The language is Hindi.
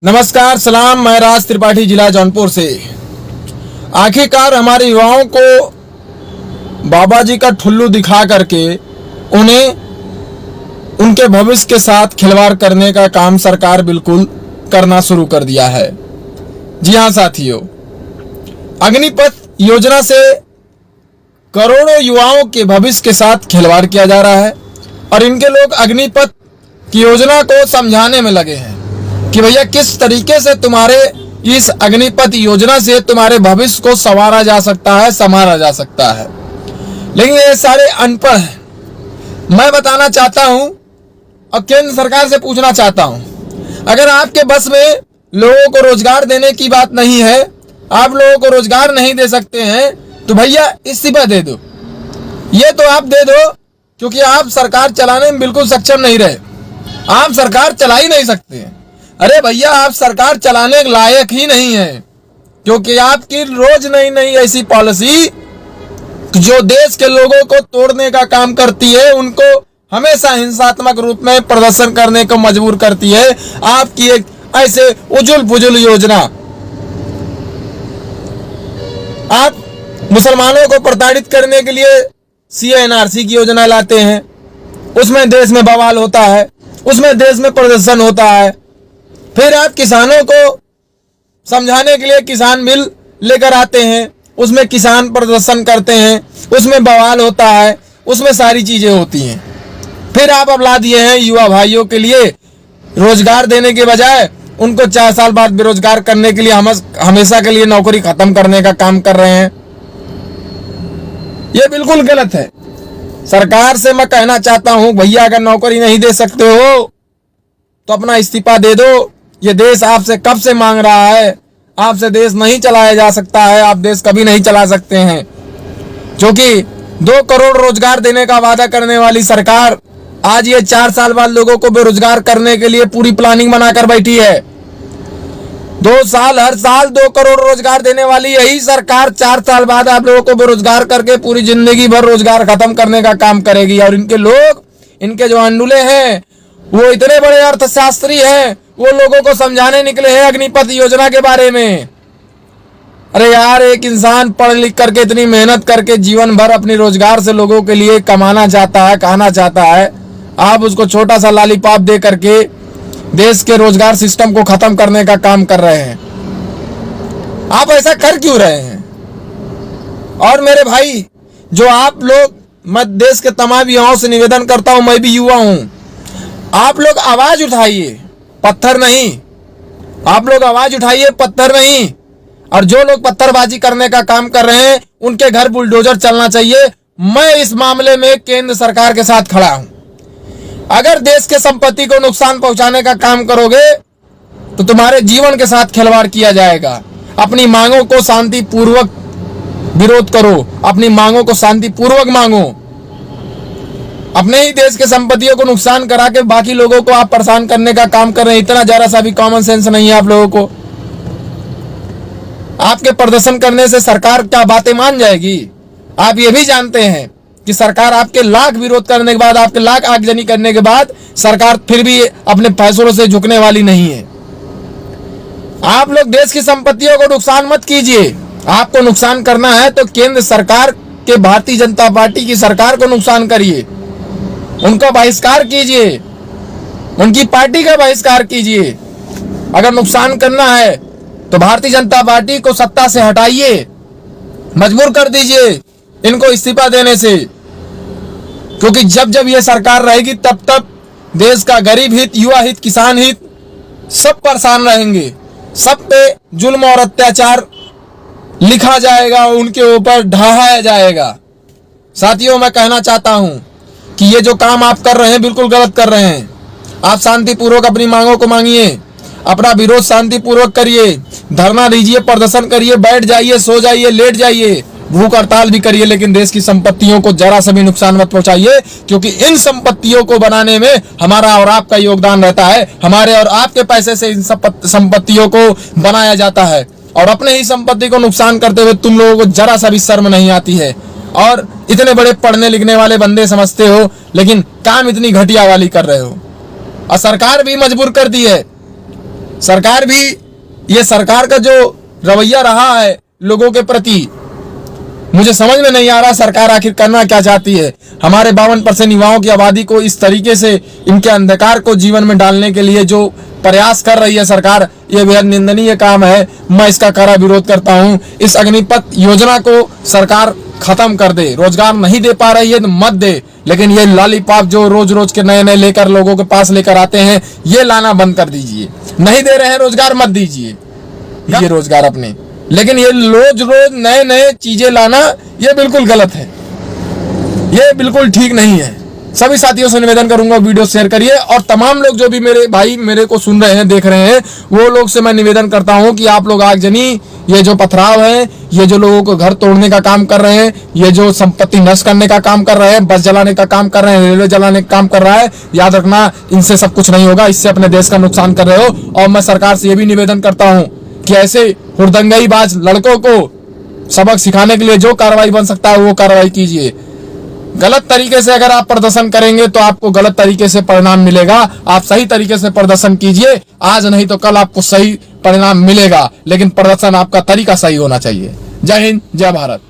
नमस्कार सलाम, मैं राज त्रिपाठी जिला जौनपुर से। आखिरकार हमारे युवाओं को बाबा जी का ठुल्लू दिखा करके उन्हें उनके भविष्य के साथ खिलवाड़ करने का काम सरकार बिल्कुल करना शुरू कर दिया है। जी हाँ साथियों, अग्निपथ योजना से करोड़ों युवाओं के भविष्य के साथ खिलवाड़ किया जा रहा है और इनके लोग अग्निपथ की योजना को समझाने में लगे हैं कि भैया किस तरीके से तुम्हारे इस अग्निपथ योजना से तुम्हारे भविष्य को संवारा जा सकता है, संभाला जा सकता है। लेकिन ये सारे अनपढ़ हैं। मैं बताना चाहता हूं और केंद्र सरकार से पूछना चाहता हूं, अगर आपके बस में लोगों को रोजगार देने की बात नहीं है, आप लोगों को रोजगार नहीं दे सकते हैं, तो भैया इस्तीफा दे दो। ये तो आप दे दो क्योंकि आप सरकार चलाने में बिल्कुल सक्षम नहीं रहे, आप सरकार चला ही नहीं सकते हैं। अरे भैया, आप सरकार चलाने के लायक ही नहीं है, क्योंकि आपकी रोज नई नई ऐसी पॉलिसी जो देश के लोगों को तोड़ने का काम करती है, उनको हमेशा हिंसात्मक रूप में प्रदर्शन करने को मजबूर करती है। आपकी एक ऐसे उजुल पुजुल योजना, आप मुसलमानों को प्रताड़ित करने के लिए CNRC की योजना लाते हैं, उसमें देश में बवाल होता है, उसमें देश में प्रदर्शन होता है। फिर आप किसानों को समझाने के लिए किसान बिल लेकर आते हैं, उसमें किसान प्रदर्शन करते हैं, उसमें बवाल होता है, उसमें सारी चीजें होती हैं। फिर आप अब ला दिए हैं युवा भाइयों के लिए रोजगार देने के बजाय उनको 4 साल बाद बेरोजगार करने के लिए हमेशा के लिए नौकरी खत्म करने का काम कर रहे हैं। ये बिल्कुल गलत है। सरकार से मैं कहना चाहता हूं, भैया अगर नौकरी नहीं दे सकते हो तो अपना इस्तीफा दे दो। ये देश आपसे कब से मांग रहा है, आपसे देश नहीं चलाया जा सकता है, आप देश कभी नहीं चला सकते हैं। क्योंकि 2 करोड़ रोजगार देने का वादा करने वाली सरकार आज ये 4 साल बाद लोगों को बेरोजगार करने के लिए पूरी प्लानिंग बनाकर बैठी है। 2 साल, हर साल 2 करोड़ रोजगार देने वाली यही सरकार 4 साल बाद आप लोगों को बेरोजगार करके पूरी जिंदगी भर रोजगार खत्म करने का काम करेगी। और इनके लोग, इनके जो अंडुले हैं, वो इतने बड़े अर्थशास्त्री हैं, वो लोगों को समझाने निकले हैं अग्निपथ योजना के बारे में। अरे यार, एक इंसान पढ़ लिख करके इतनी मेहनत करके जीवन भर अपनी रोजगार से लोगों के लिए कमाना चाहता है, खाना चाहता है, आप उसको छोटा सा लॉलीपॉप दे करके देश के रोजगार सिस्टम को खत्म करने का काम कर रहे हैं। आप ऐसा कर क्यों रहे हैं? और मेरे भाई, जो आप लोग, मैं देश के तमाम युवाओं से निवेदन करता हूं, मैं भी युवा हूं, आप लोग आवाज उठाइए, पत्थर नहीं। आप लोग आवाज उठाइए, पत्थर नहीं। और जो लोग पत्थरबाजी करने का काम कर रहे हैं, उनके घर बुलडोजर चलना चाहिए। मैं इस मामले में केंद्र सरकार के साथ खड़ा हूं। अगर देश के संपत्ति को नुकसान पहुंचाने का काम करोगे तो तुम्हारे जीवन के साथ खिलवाड़ किया जाएगा। अपनी मांगों को शांतिपूर्वक विरोध करो, अपनी मांगों को शांतिपूर्वक मांगो। अपने ही देश के संपत्तियों को नुकसान करा के बाकी लोगों को आप परेशान करने का काम कर रहे हैं। इतना जरा सा भी कॉमन सेंस नहीं है आप लोगों को। आपके प्रदर्शन करने से सरकार क्या बातें मान जाएगी? आप ये भी जानते हैं कि सरकार आपके लाख विरोध करने के बाद, आपके लाख आगजनी करने के बाद सरकार फिर भी अपने फैसलों से झुकने वाली नहीं है। आप लोग देश की संपत्तियों को नुकसान मत कीजिए। आपको नुकसान करना है तो केंद्र सरकार के भारतीय जनता पार्टी की सरकार को नुकसान करिए, उनका बहिष्कार कीजिए, उनकी पार्टी का बहिष्कार कीजिए। अगर नुकसान करना है तो भारतीय जनता पार्टी को सत्ता से हटाइए, मजबूर कर दीजिए इनको इस्तीफा देने से। क्योंकि जब जब ये सरकार रहेगी तब तब देश का गरीब हित, युवा हित, किसान हित सब परेशान रहेंगे। सब पे जुल्म और अत्याचार लिखा जाएगा, उनके ऊपर ढहाया जाएगा। साथियों, मैं कहना चाहता हूं कि ये जो काम आप कर रहे हैं बिल्कुल गलत कर रहे हैं। आप शांतिपूर्वक अपनी मांगों को मांगिए, अपना विरोध शांतिपूर्वक करिए, धरना दीजिए, प्रदर्शन करिए, बैठ जाइए, सो जाइए, लेट जाइए, भूख हड़ताल भी करिए, लेकिन देश की संपत्तियों को जरा सा भी नुकसान मत पहुंचाइए। क्योंकि इन संपत्तियों को बनाने में हमारा और आपका योगदान रहता है। हमारे और आपके पैसे से इन संपत्तियों को बनाया जाता है और अपने ही संपत्ति को नुकसान करते हुए तुम लोगों को जरा सा भी शर्म नहीं आती है। और इतने बड़े पढ़ने लिखने वाले बंदे समझते हो, लेकिन काम इतनी घटिया वाली कर रहे हो। और सरकार भी मजबूर कर दी है सरकार भी, ये सरकार का जो रवैया रहा है लोगों के प्रति, मुझे समझ में नहीं आ रहा सरकार आखिर करना क्या चाहती है। हमारे 52% युवाओं की आबादी को इस तरीके से इनके अंधकार को जीवन में डालने के लिए जो प्रयास कर रही है सरकार, ये बेहद निंदनीय काम है। मैं इसका कड़ा विरोध करता हूं। इस अग्निपथ योजना को सरकार खत्म कर दे। रोजगार नहीं दे पा रही है तो मत दे, लेकिन ये लॉलीपॉप जो रोज रोज के नए नए लेकर लोगों के पास लेकर आते हैं, ये लाना बंद कर दीजिए। नहीं दे रहे हैं रोजगार, मत दीजिए ये रोजगार अपने, लेकिन ये रोज रोज नए नए चीजें लाना ये बिल्कुल गलत है, ये बिल्कुल ठीक नहीं है। सभी साथियों से निवेदन करूंगा वीडियो शेयर करिए, और तमाम लोग जो भी मेरे भाई मेरे को सुन रहे हैं, देख रहे हैं, वो लोग से मैं निवेदन करता हूं कि आप लोग आगजनी, ये जो पथराव है, ये जो लोगों को घर तोड़ने का काम कर रहे हैं, ये जो संपत्ति नष्ट करने का काम कर रहे हैं, बस जलाने का काम कर रहे हैं, रेलवे जलाने का काम कर रहा है, याद रखना इनसे सब कुछ नहीं होगा। इससे अपने देश का नुकसान कर रहे हो। और मैं सरकार से ये भी निवेदन करता हूँ कि ऐसे हुड़दंगाईबाज लड़कों को सबक सिखाने के लिए जो कार्रवाई बन सकता है वो कार्रवाई कीजिए। गलत तरीके से अगर आप प्रदर्शन करेंगे तो आपको गलत तरीके से परिणाम मिलेगा। आप सही तरीके से प्रदर्शन कीजिए, आज नहीं तो कल आपको सही परिणाम मिलेगा, लेकिन प्रदर्शन आपका तरीका सही होना चाहिए। जय हिंद, जय भारत।